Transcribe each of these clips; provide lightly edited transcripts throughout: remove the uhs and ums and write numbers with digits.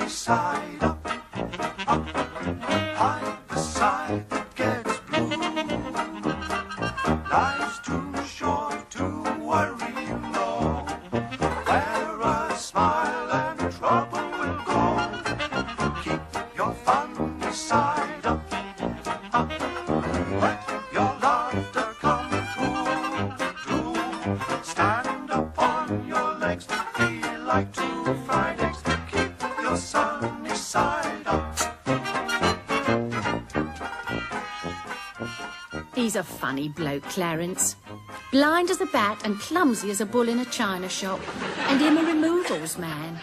sunny side up, up, hide the side that gets blue. Life's too short to worry, you know. Wear a smile and trouble will go. Keep your funny side up, up. Let your laughter come through. Stand up on your legs, feel like two fried eggs. Keep your sunny side up. He's a funny bloke, Clarence. Blind as a bat and clumsy as a bull in a china shop. And him a removals man.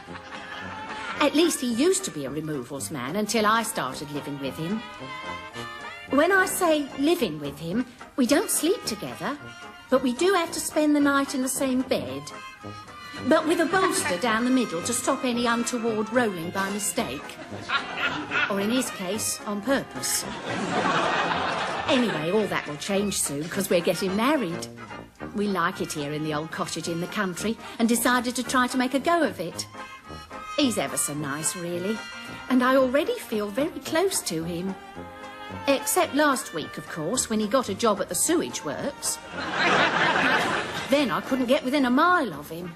At least he used to be a removals man until I started living with him. When I say living with him, we don't sleep together, but we do have to spend the night in the same bed. But with a bolster down the middle to stop any untoward rolling by mistake. Or in his case, on purpose. Anyway, all that will change soon because we're getting married. We like it here in the old cottage in the country and decided to try to make a go of it. He's ever so nice, really, and I already feel very close to him. Except last week, of course, when he got a job at the sewage works. Then I couldn't get within a mile of him.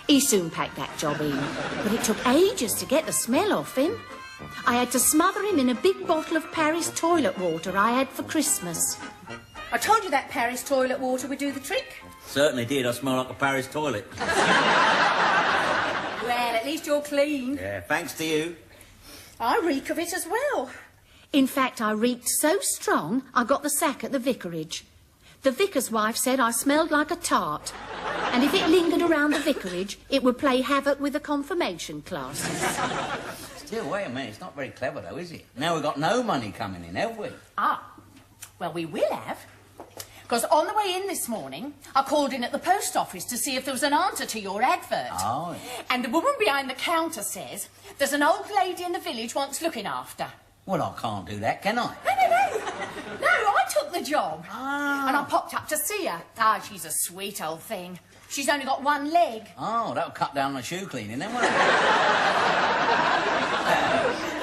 He soon packed that job in, but it took ages to get the smell off him. I had to smother him in a big bottle of Paris toilet water I had for Christmas. I told you that Paris toilet water would do the trick. Certainly did. I smell like a Paris toilet. Well, at least you're clean. Yeah, thanks to you. I reek of it as well. In fact, I reeked so strong, I got the sack at the vicarage. The vicar's wife said I smelled like a tart. And if it lingered around the vicarage, it would play havoc with the confirmation classes. Still, wait a minute. It's not very clever, though, is it? Now we've got no money coming in, have we? Ah, well, we will have. Because on the way in this morning, I called in at the post office to see if there was an answer to your advert. Oh, yeah. And the woman behind the counter says there's an old lady in the village wants looking after. Well, I can't do that, can I? No, I took the job. Ah. And I popped up to see her. Ah, she's a sweet old thing. She's only got one leg. Oh, that'll cut down on the shoe cleaning, then, won't it?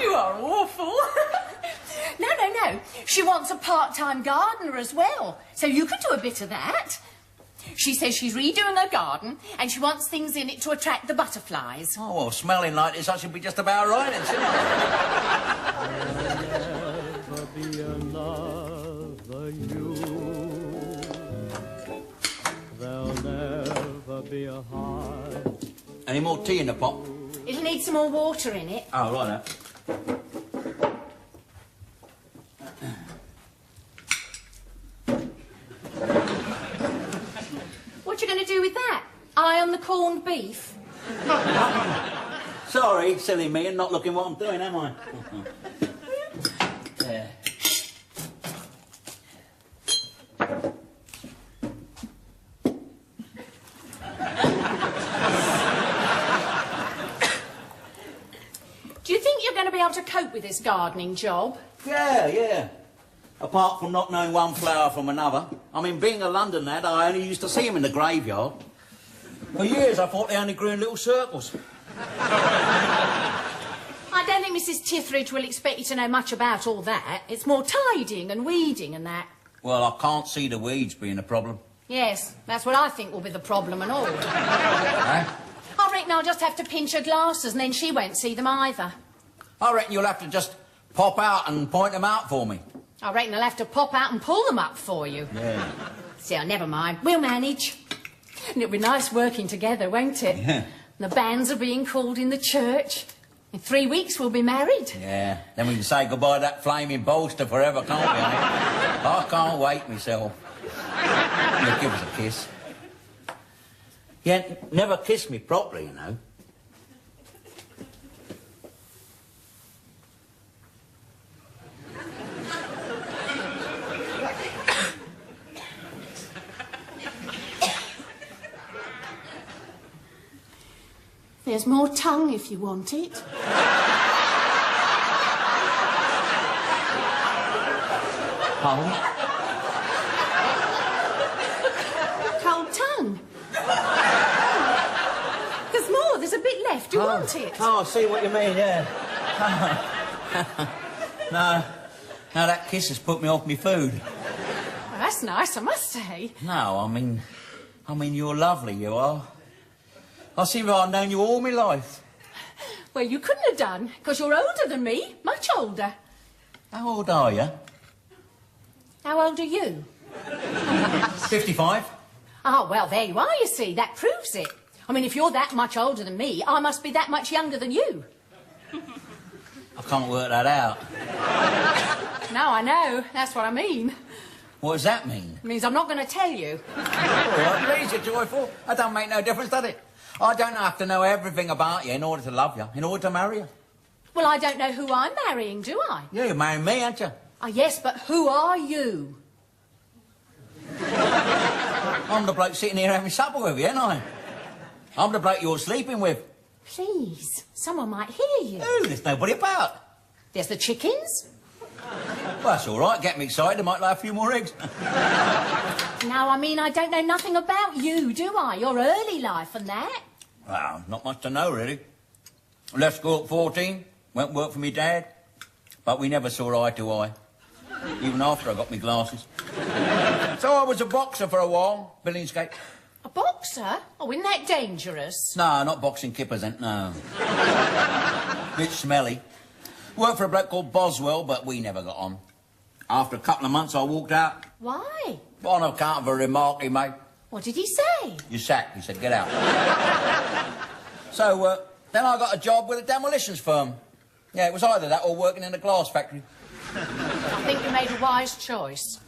You are awful. No. She wants a part-time gardener as well. So you could do a bit of that. She says she's redoing her garden and she wants things in it to attract the butterflies. Oh, well, smelling like this, I should be just about right, then, shouldn't I? There'll never be a heart. Any more tea in the pot? It'll need some more water in it. Oh, right. What you going to do with that? Eye on the corned beef? Sorry, silly me, and not looking what I'm doing, am I? Yeah. Do you think you're going to be able to cope with this gardening job? Yeah. Apart from not knowing one flower from another. I mean, being a London lad, I only used to see them in the graveyard. For years, I thought they only grew in little circles. I don't think Mrs. Tithridge will expect you to know much about all that. It's more tidying and weeding and that. Well, I can't see the weeds being a problem. Yes, that's what I think will be the problem and all. Eh? I reckon I'll just have to pinch her glasses and then she won't see them either. I reckon you'll have to just pop out and point them out for me. I reckon I'll have to pop out and pull them up for you. Yeah. So, never mind. We'll manage. And it'll be nice working together, won't it? Yeah. The banns are being called in the church. In 3 weeks, we'll be married. Yeah. Then we can say goodbye to that flaming bolster forever, can't we, eh? I can't wait myself. You give us a kiss. You ain't never kissed me properly, you know. There's more tongue if you want it. Tongue? Cold tongue. There's more. There's a bit left. You want it? Oh, I see what you mean, yeah. No, that kiss has put me off my food. Well, that's nice, I must say. No, I mean, you're lovely, you are. I seem to have known you all my life. Well, you couldn't have done, because you're older than me, much older. How old are you? How old are you? 55. Oh, well, there you are, you see. That proves it. I mean, if you're that much older than me, I must be that much younger than you. I can't work that out. No, I know. That's what I mean. What does that mean? It means I'm not going to tell you. All right, please, you're joyful. That don't make no difference, does it? I don't have to know everything about you in order to love you, in order to marry you. Well, I don't know who I'm marrying, do I? Yeah, you're marrying me, aren't you? Oh, yes, but who are you? I'm the bloke sitting here having supper with you, ain't I? I'm the bloke you're sleeping with. Please, someone might hear you. Who? There's nobody about. There's the chickens. Well, that's all right. Get me excited. I might lay a few more eggs. Now, I mean, I don't know nothing about you, do I? Your early life and that. Well, not much to know, really. Left school at 14. Went work for me dad. But we never saw eye to eye. Even after I got me glasses. So I was a boxer for a while. Billingsgate. A boxer? Oh, isn't that dangerous? No, not boxing kippers, no. Bit smelly. Worked for a bloke called Boswell, but we never got on. After a couple of months, I walked out. Why? On account of a remark he made. What did he say? You're sacked. He said, get out. So, then I got a job with a demolitions firm. Yeah, it was either that or working in a glass factory. I think you made a wise choice.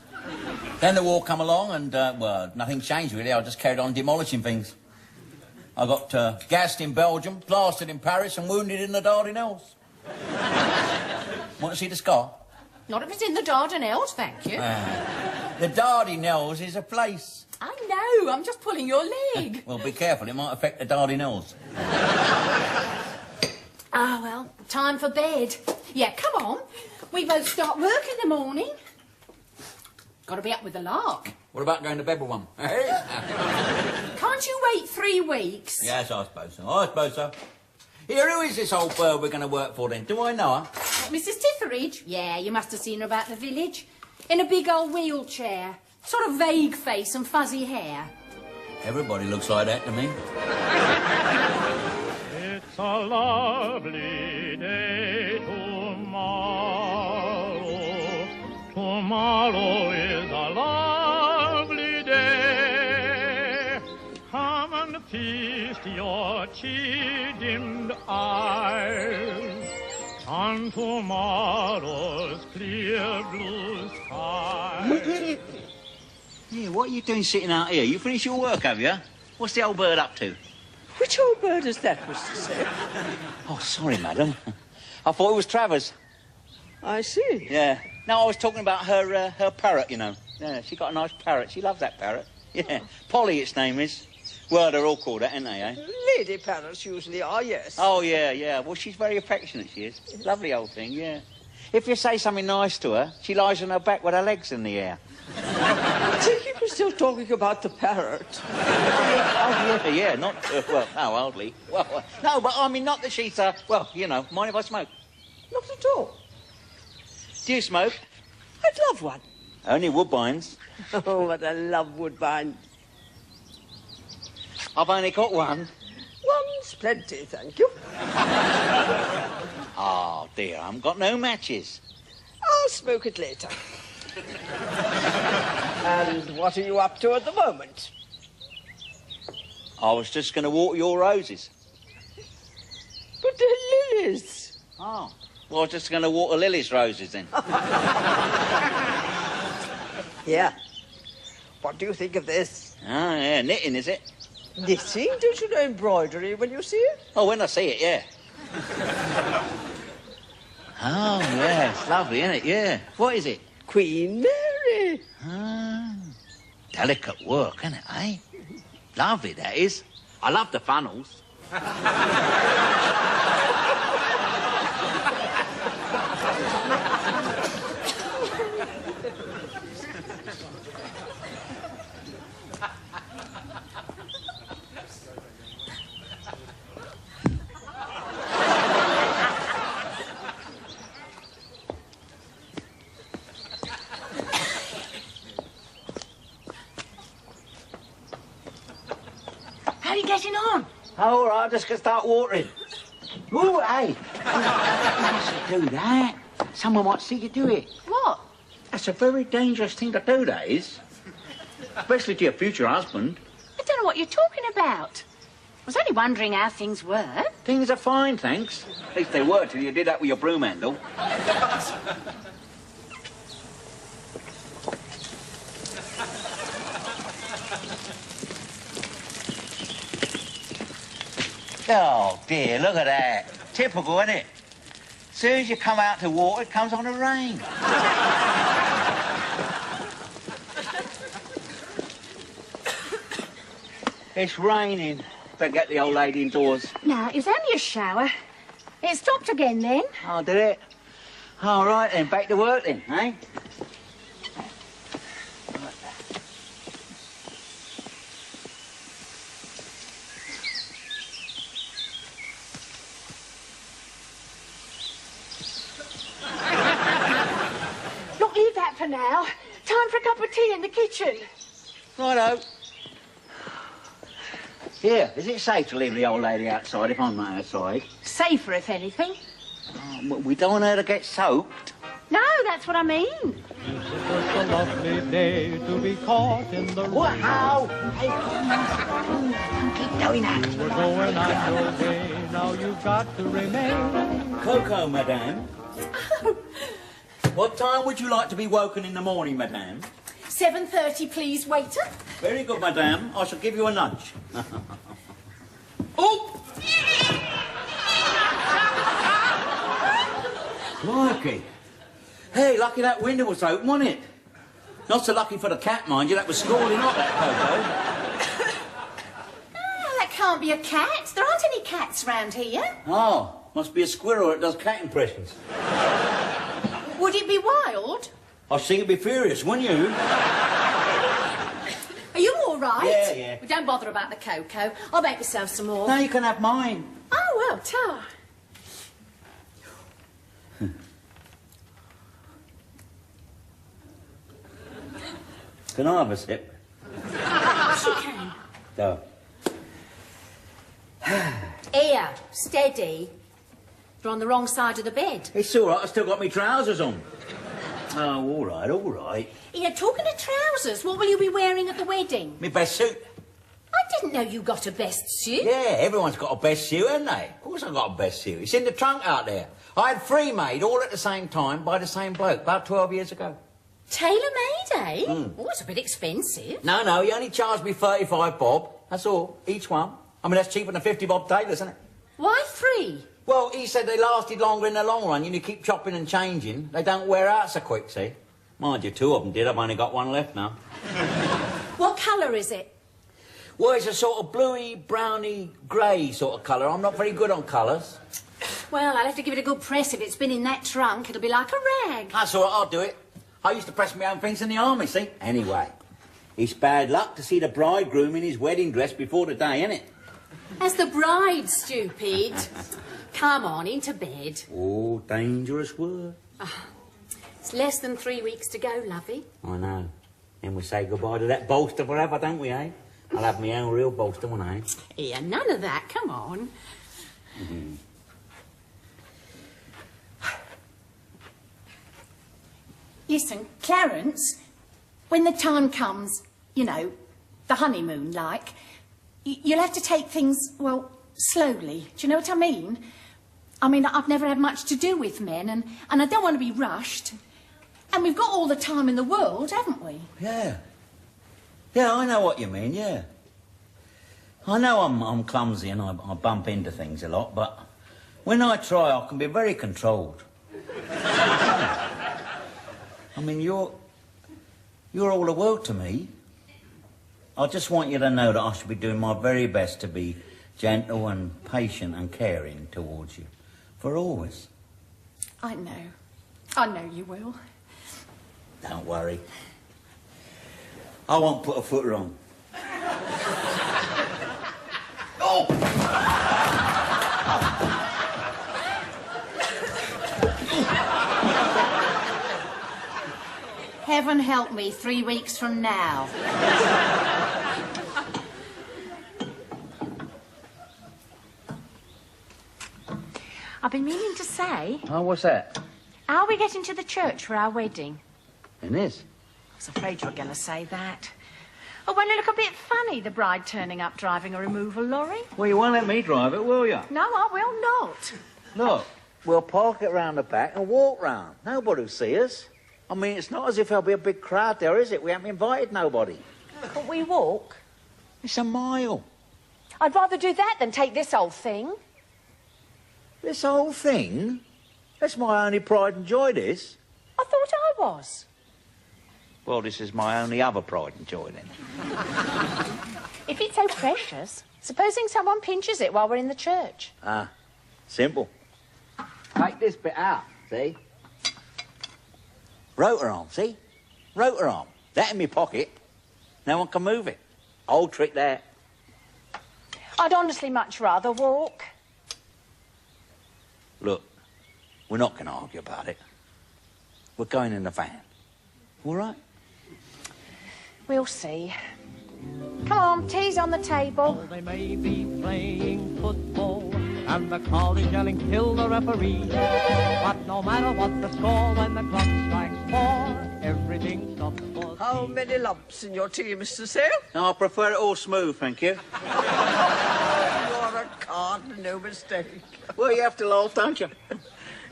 Then the war come along and, well, nothing changed really. I just carried on demolishing things. I got gassed in Belgium, plastered in Paris and wounded in the Dardanelles. Want to see the scar? Not if it's in the Dardanelles, thank you. The Dardanelles is a place. I know, I'm just pulling your leg. Well, be careful, it might affect the Dardanelles. Ah, well, time for bed. Yeah, come on. We both start work in the morning. Got to be up with the lark. What about going to bed with one? Can't you wait 3 weeks? Yes, I suppose so. I suppose so. Here, who is this old bird we're going to work for then? Do I know her? What, Mrs. Titheridge? Yeah, you must have seen her about the village. In a big old wheelchair. Sort of vague face and fuzzy hair. Everybody looks like that to me. It's a lovely day tomorrow. Tomorrow is a lovely day. Come and feast your cheer-dimmed eyes on tomorrow's clear blue sky. Yeah, what are you doing sitting out here? You finished your work, have you? What's the old bird up to? Which old bird is that, Mr. Smith? Oh, sorry, madam. I thought it was Travers. I see. Yeah. No, I was talking about her parrot, you know. Yeah, she got a nice parrot. She loves that parrot. Yeah. Polly, its name is. Well, they're all called that, ain't they, eh? Lady parrots usually are, yes. Oh, yeah, yeah. Well, she's very affectionate, she is. Lovely old thing, yeah. If you say something nice to her, she lies on her back with her legs in the air. I think you were still talking about the parrot. Oh, yeah, not... well, no, hardly. Well, no, but I mean, not that she's, well, you know, mind if I smoke? Not at all. Do you smoke? I'd love one. Only Woodbines. Oh, but I love woodbine. I've only got one. One's plenty, thank you. Oh, dear, I haven't got no matches. I'll smoke it later. And what are you up to at the moment? I was just going to water your roses. But they're lilies. Oh, well, I was just going to water Lily's roses then. Yeah. What do you think of this? Oh, yeah, knitting, is it? Knitting? Don't you know embroidery when you see it? Oh, when I see it, yeah. Oh, yeah, it's lovely, isn't it? Yeah. What is it? Queen Mary. Ah, delicate work, isn't it, eh? Lovely, that is. I love the funnels. you getting on? Oh, all right, I'm just going to start watering. Ooh, hey. You mustn't do that. Someone might see you do it. What? That's a very dangerous thing to do, that is. Especially to your future husband. I don't know what you're talking about. I was only wondering how things were. Things are fine, thanks. At least they were till you did that with your broom handle. Oh, dear, look at that. Typical, isn't it? As soon as you come out to water, it comes on to rain. It's raining. Better get the old lady indoors. No, it was only a shower. It stopped again then. Oh, did it? All right, then. Back to work, then, eh? Look, leave that for now. Time for a cup of tea in the kitchen. Righto. Here, is it safe to leave the old lady outside if I'm not outside? Safer, if anything. Oh, we don't want her to get soaked. No, that's what I mean. It's such a lovely day to be caught in the rain. What? How? Hey, don't keep doing that. You were going on your way, now you've got to remain. Cocoa, madame. What time would you like to be woken in the morning, madame? 7:30, please, waiter. Very good, madame. I shall give you a nudge. Oh! Crikey. Hey, lucky that window was open, wasn't it? Not so lucky for the cat, mind you. That was scalding hot, that Coco. Oh, that can't be a cat. There aren't any cats round here. Oh, must be a squirrel that does cat impressions. Would it be wild? I think it'd be furious, wouldn't you? Are you all right? Yeah, yeah. Well, don't bother about the cocoa. I'll make myself some more. No, you can have mine. Oh, well, tell. Can I have a sip? Yes, you can. No. Here, steady. You're on the wrong side of the bed. It's all right, I've still got my trousers on. Oh, all right, all right. Here, talking of trousers, what will you be wearing at the wedding? My best suit. I didn't know you got a best suit. Yeah, everyone's got a best suit, haven't they? Of course I've got a best suit. It's in the trunk out there. I had 3 made all at the same time by the same bloke about 12 years ago. Tailor-made, eh? Oh, it's a bit expensive. No, he only charged me 35 bob. That's all, each one. I mean, that's cheaper than 50 bob tailors, isn't it? Why 3? Well, he said they lasted longer in the long run. You keep chopping and changing. They don't wear out so quick, see? Mind you, 2 of them did. I've only got 1 left now. What colour is it? Well, it's a sort of bluey, browny, grey sort of colour. I'm not very good on colours. Well, I'll have to give it a good press. If it's been in that trunk, it'll be like a rag. That's all right, I'll do it. I used to press my own things in the army, see? Anyway, it's bad luck to see the bridegroom in his wedding dress before the day, isn't it? As the bride, stupid. Come on, into bed. Oh, dangerous word. It's less than 3 weeks to go, lovey. I know. Then we say goodbye to that bolster forever, don't we, eh? I'll have my own real bolster, won't I? Here, none of that. Come on. Listen, Clarence, when the time comes, you know, the honeymoon, like, you'll have to take things, well, slowly. Do you know what I mean? I mean, I've never had much to do with men, and I don't want to be rushed. And we've got all the time in the world, haven't we? Yeah. Yeah, I know what you mean, yeah. I know I'm clumsy and I bump into things a lot, but when I try, I can be very controlled. I mean, you're all the world to me. I just want you to know that I should be doing my very best to be gentle and patient and caring towards you. For always. I know. I know you will. Don't worry. I won't put a foot wrong. Oh! Heaven help me 3 weeks from now. I've been meaning to say, Oh, what's that? how are we getting to the church for our wedding? In this? I was afraid you were going to say that. Oh, won't it look a bit funny, the bride turning up driving a removal lorry? Well, you won't let me drive it, will you? No, I will not. Look, we'll park it round the back and walk round. Nobody'll see us. I mean, it's not as if there'll be a big crowd there, is it? We haven't invited nobody. Can't we walk? It's a mile. I'd rather do that than take this old thing. This whole thing? That's my only pride and joy, this. I thought I was. Well, this is my only other pride and joy, then. If it's so precious, supposing someone pinches it while we're in the church. Ah, simple. Take this bit out, see? Rotor arm, see? Rotor arm. That in my pocket. No one can move it. Old trick there. I'd honestly much rather walk. Look, we're not going to argue about it. We're going in the van. All right? We'll see. Come on, tea's on the table. They may be playing football and the crowd is yelling, kill the referee. But no matter what the score, when the clock strikes 4, everything stops for How many lumps in your tea, Mr. Sale? No, I prefer it all smooth, thank you. You're a card, no mistake. Well, you have to laugh, don't you?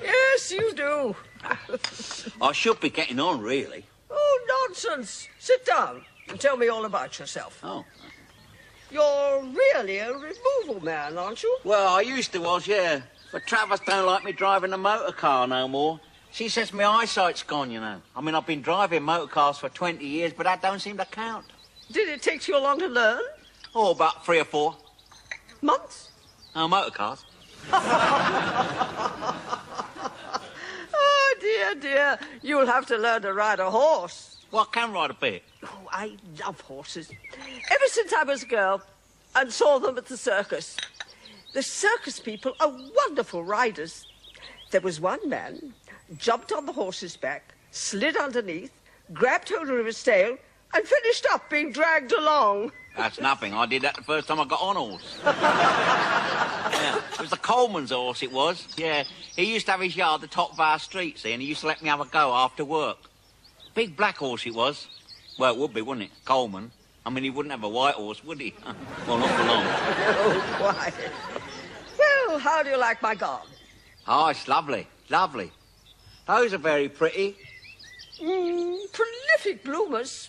Yes, you do. I should be getting on, really. Oh, nonsense. Sit down and tell me all about yourself. Oh. You're really a removal man, aren't you? Well, I used to was, yeah. But Travers don't like me driving a motor car no more. She says my eyesight's gone, you know. I mean, I've been driving motor cars for 20 years, but that don't seem to count. Did it take you long to learn? Oh, about 3 or 4. Months? Oh, motor cars. Oh, dear, dear. You'll have to learn to ride a horse. Well, I can ride a bit. Oh, I love horses. Ever since I was a girl and saw them at the circus. The circus people are wonderful riders. There was one man, jumped on the horse's back, slid underneath, grabbed hold of his tail, and finished up being dragged along. That's nothing. I did that the first time I got on horse. Yeah, it was the Coleman's horse, it was. Yeah, he used to have his yard at the top of our street, see, and he used to let me have a go after work. Big black horse it was. Well, it would be, wouldn't it? Coleman. I mean, he wouldn't have a white horse, would he? Well, not for long. Oh, why? Well, how do you like my garden? Oh, it's lovely, lovely. Those are very pretty. Prolific bloomers.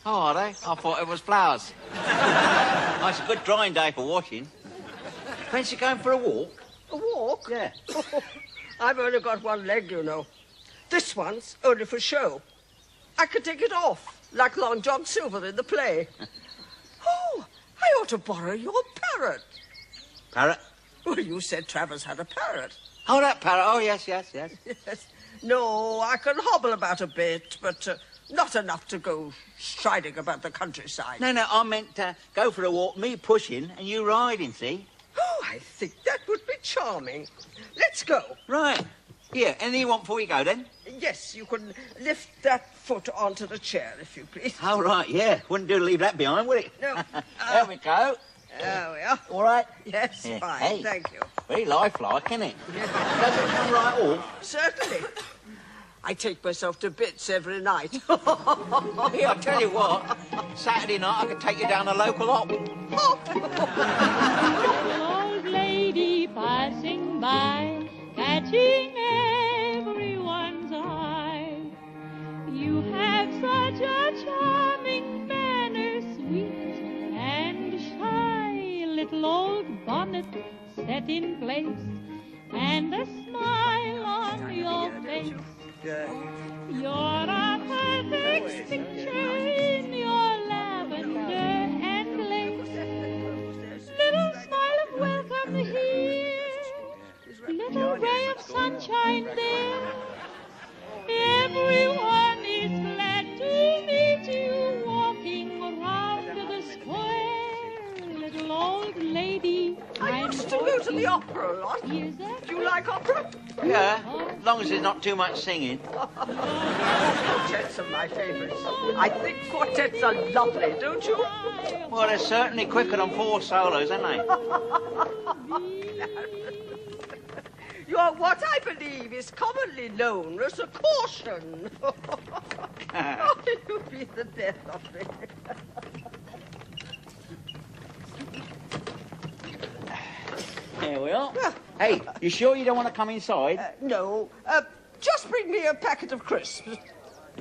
Oh, are they? I thought it was flowers. Oh, it's a good drying day for washing. Fancy going for a walk? A walk? Yeah. Oh, I've only got one leg, you know. This one's only for show. I could take it off, like Long John Silver in the play. Oh, I ought to borrow your parrot. Parrot? Well, you said Travers had a parrot. Oh, that parrot. Oh, yes, yes, yes. Yes. No, I can hobble about a bit, but not enough to go striding about the countryside. No, I meant go for a walk, me pushing and you riding, see? Oh, I think that would be charming. Let's go. Right. Here, anything you want before we go, then? Yes, you can lift that foot onto the chair, if you please. Oh, right, yeah. Wouldn't do to leave that behind, would it? No. There we go. There we are. All right? Yes, Yeah. fine, Hey. thank you. Very lifelike, isn't it? Does it come right off? Certainly. I take myself to bits every night. Here, I'll tell you what. Saturday night, I could take you down the local op. Old lady passing by, catching everyone's eye. You have such a charming manner, sweet and shy. Little old bonnet set in place, and a smile on your face. You're a perfect picture in your lavender and lace. Little smile of welcome here, little ray of sunshine there. Everyone is glad to meet you walking around the square. Little old lady, I used to go to the opera a lot. Is that Do you like opera? Yeah, as long as there's not too much singing. Quartets are my favourites. I think quartets are lovely, don't you? Well, they're certainly quicker than 4 solos, aren't they? You are what I believe is commonly known as a caution. Oh, you'll be the death of me. There we are. Hey, you sure you don't want to come inside? No. Just bring me a packet of crisps.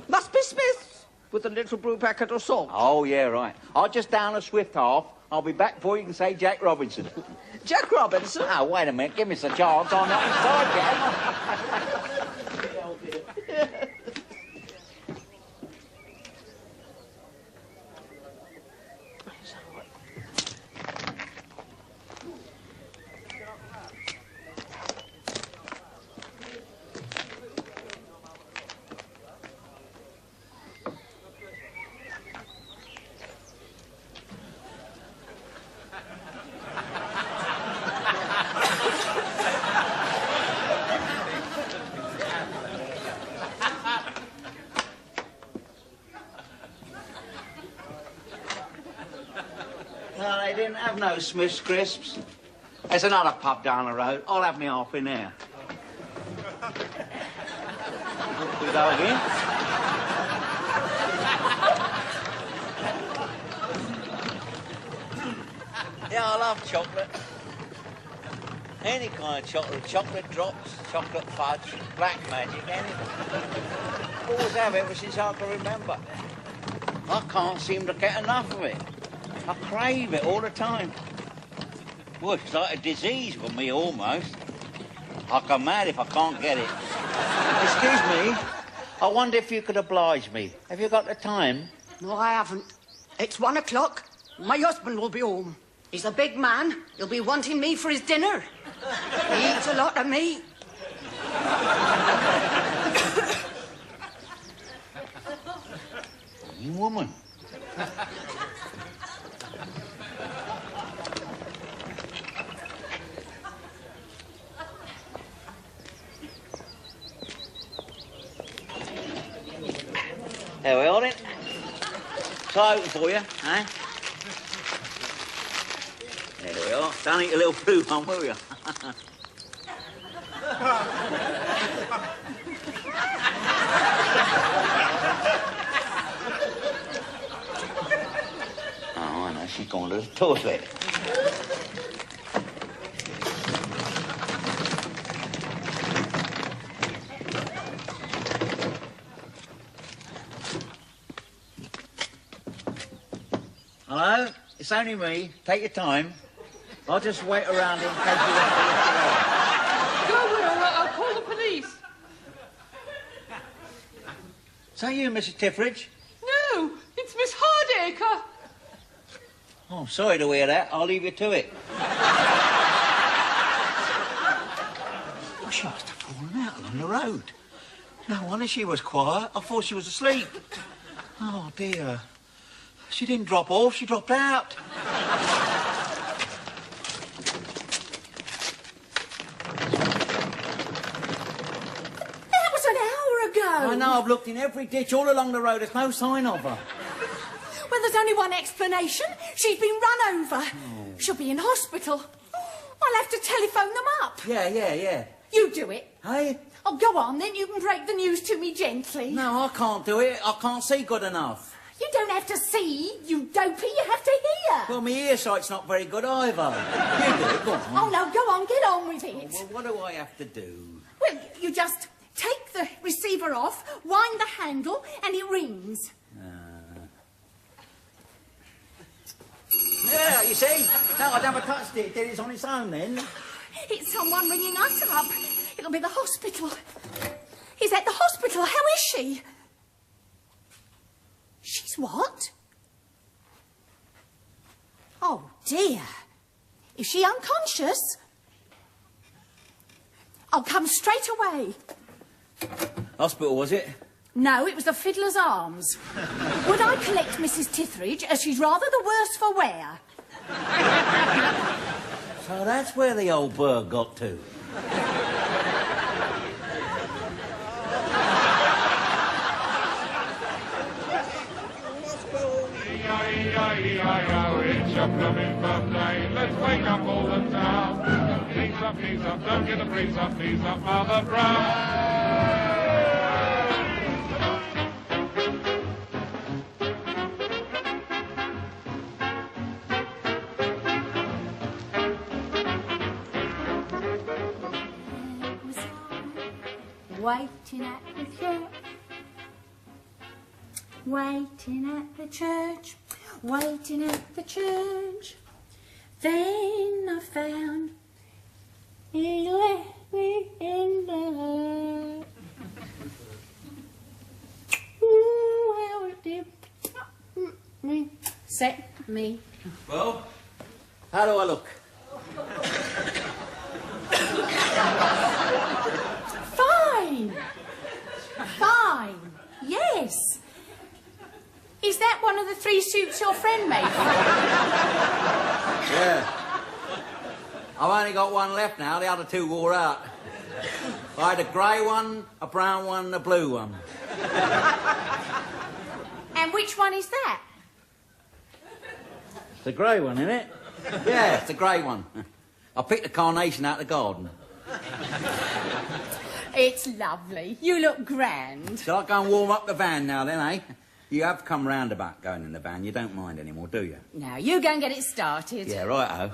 Must be Smith's, with a little brew packet of salt. Oh, yeah, right. I'll just down a swift half. I'll be back before you can say Jack Robinson. Jack Robinson? Oh, wait a minute. Give me a chance. I'm not inside yet. No, they didn't have no Smith's crisps. There's another pub down the road. I'll have me half in there. We go again. Yeah, I love chocolate. Any kind of chocolate. Chocolate drops, chocolate fudge, black magic, anything. Always have ever since I can remember. I can't seem to get enough of it. I crave it all the time. Well, it's like a disease for me, almost. I go mad if I can't get it. Excuse me. I wonder if you could oblige me. Have you got the time? No, I haven't. It's 1 o'clock. My husband will be home. He's a big man. He'll be wanting me for his dinner. He eats a lot of meat. You woman. There we are then. It's open for you, eh? There we are. Don't eat a little blue one, will you? Oh, I know. She's gone to the toilet. Hello? It's only me. Take your time. I'll just wait around in case you want to look around. Go, Will. I'll call the police. Is that you, Mrs. Tiffridge? No, it's Miss Hardacre. Oh, sorry to hear that. I'll leave you to it. Well, she must have fallen out along the road. No wonder she was quiet. I thought she was asleep. Oh, dear. She didn't drop off, she dropped out. That was an hour ago. I know, I've looked in every ditch all along the road. There's no sign of her. Well, there's only one explanation. She's been run over. She'll be in hospital. I'll have to telephone them up. Yeah. You do it. Hey? Oh, go on, then you can break the news to me gently. No, I can't do it. I can't see good enough. You don't have to see, you dopey. You have to hear. Well, my earsight's not very good either. You do it, go on. Oh, no, go on, get on with it. Well, what do I have to do? Well, you just take the receiver off, wind the handle, and it rings. Yeah, you see? No, I never touched it. It did it on its own then. It's someone ringing us up. It'll be the hospital. He's at the hospital. How is she? She's what? Oh, dear. Is she unconscious? I'll come straight away. Hospital, was it? No, it was the Fiddler's Arms. Would I collect Mrs. Tithridge, as she's rather the worse for wear? So that's where the old bird got to. E-I-E-I-E-I-O, it's your blooming birthday. Let's wake up all the town. Knees up, don't get the breeze up, knees up, Mother Brown. Waiting at the church, waiting at the church, waiting at the church. Then I found he left me in the hurt. Ooh, how it did set me. Well, how do I look? Fine. Fine. Yes. Is that one of the 3 suits your friend made for you? Yeah. I've only got one left now. The other 2 wore out. I had a grey one, a brown one, and a blue one. And which one is that? It's the grey one, isn't it? Yeah, it's the grey one. I picked the carnation out of the garden. It's lovely. You look grand. Shall I go and warm up the van now then, eh? You have come round about going in the van. You don't mind anymore, do you? Now, you go and get it started. Yeah, righto.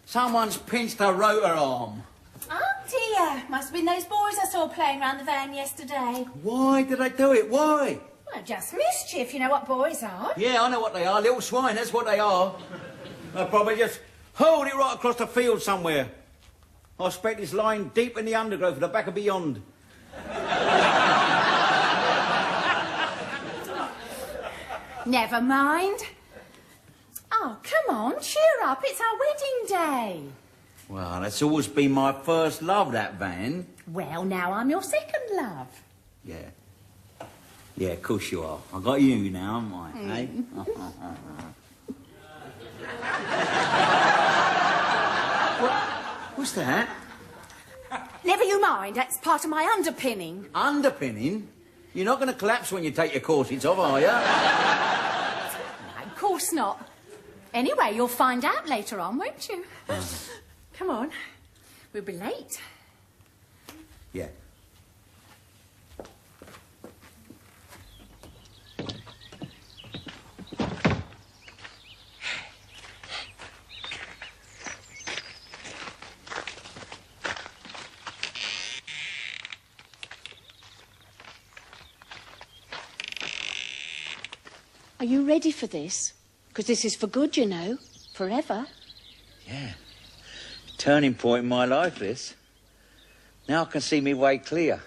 Someone's pinched her rotor arm. Oh, dear. Must have been those boys I saw playing round the van yesterday. Why did they do it? Why? Well, just mischief. You know what boys are. Yeah, I know what they are. Little swine, that's what they are. They'll probably just hold it right across the field somewhere. I expect it's lying deep in the undergrowth at the back of beyond. Never mind. Oh, come on, cheer up. It's our wedding day. Well, that's always been my first love, that van. Well, now I'm your second love. Yeah. Yeah, of course you are. I got you now, haven't I? Eh? What's that? Never you mind. That's part of my underpinning. Underpinning? You're not going to collapse when you take your corsets off, are you? No, of course not. Anyway, you'll find out later on, won't you? Come on. We'll be late. Yeah. Are you ready for this? Because this is for good, you know. Forever. Yeah. Turning point in my life, this. Now I can see me way clear.